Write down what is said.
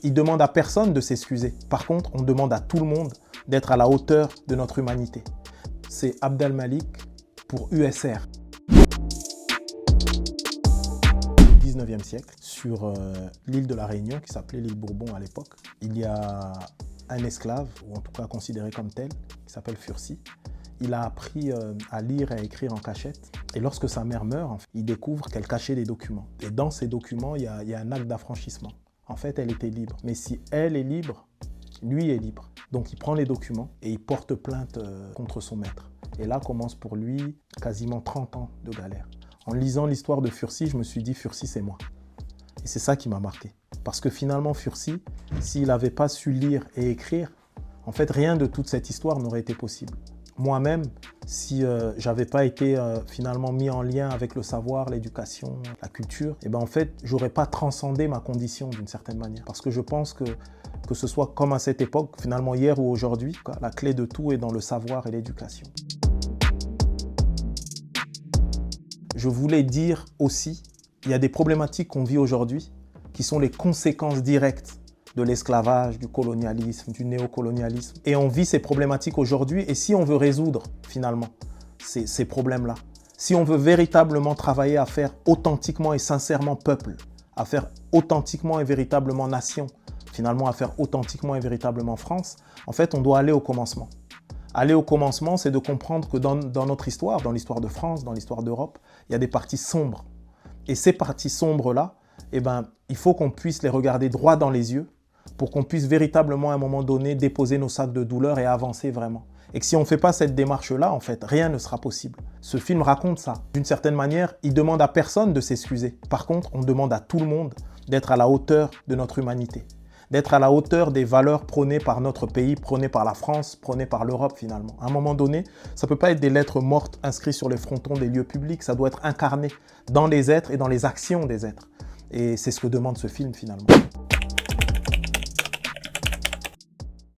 Il demande à personne de s'excuser. Par contre, on demande à tout le monde d'être à la hauteur de notre humanité. C'est Abd el-Malik pour USR. Au 19e siècle, sur l'île de la Réunion, qui s'appelait l'île Bourbon à l'époque, il y a un esclave, ou en tout cas considéré comme tel, qui s'appelle Fursi. Il a appris à lire et à écrire en cachette. Et lorsque sa mère meurt, il découvre qu'elle cachait des documents. Et dans ces documents, il y a un acte d'affranchissement. En fait, elle était libre. Mais si elle est libre, lui est libre. Donc il prend les documents et il porte plainte contre son maître. Et là commence pour lui quasiment 30 ans de galère. En lisant l'histoire de Fursi, je me suis dit, Fursi, c'est moi. Et c'est ça qui m'a marqué. Parce que finalement, Fursi, s'il n'avait pas su lire et écrire, en fait, rien de toute cette histoire n'aurait été possible. Moi-même, si j'avais pas été finalement mis en lien avec le savoir, l'éducation, la culture, et ben en fait, j'aurais pas transcendé ma condition d'une certaine manière. Parce que je pense que ce soit comme à cette époque, finalement hier ou aujourd'hui, la clé de tout est dans le savoir et l'éducation. Je voulais dire aussi, il y a des problématiques qu'on vit aujourd'hui qui sont les conséquences directes de l'esclavage, du colonialisme, du néocolonialisme. Et on vit ces problématiques aujourd'hui. Et si on veut résoudre, finalement, ces problèmes-là, si on veut véritablement travailler à faire authentiquement et sincèrement peuple, à faire authentiquement et véritablement nation, finalement à faire authentiquement et véritablement France, en fait, on doit aller au commencement. Aller au commencement, c'est de comprendre que dans notre histoire, dans l'histoire de France, dans l'histoire d'Europe, il y a des parties sombres. Et ces parties sombres-là, eh ben, il faut qu'on puisse les regarder droit dans les yeux pour qu'on puisse véritablement à un moment donné déposer nos sacs de douleur et avancer vraiment. Et que si on ne fait pas cette démarche-là, en fait, rien ne sera possible. Ce film raconte ça. D'une certaine manière, il demande à personne de s'excuser. Par contre, on demande à tout le monde d'être à la hauteur de notre humanité, d'être à la hauteur des valeurs prônées par notre pays, prônées par la France, prônées par l'Europe finalement. À un moment donné, ça ne peut pas être des lettres mortes inscrites sur les frontons des lieux publics, ça doit être incarné dans les êtres et dans les actions des êtres. Et c'est ce que demande ce film finalement.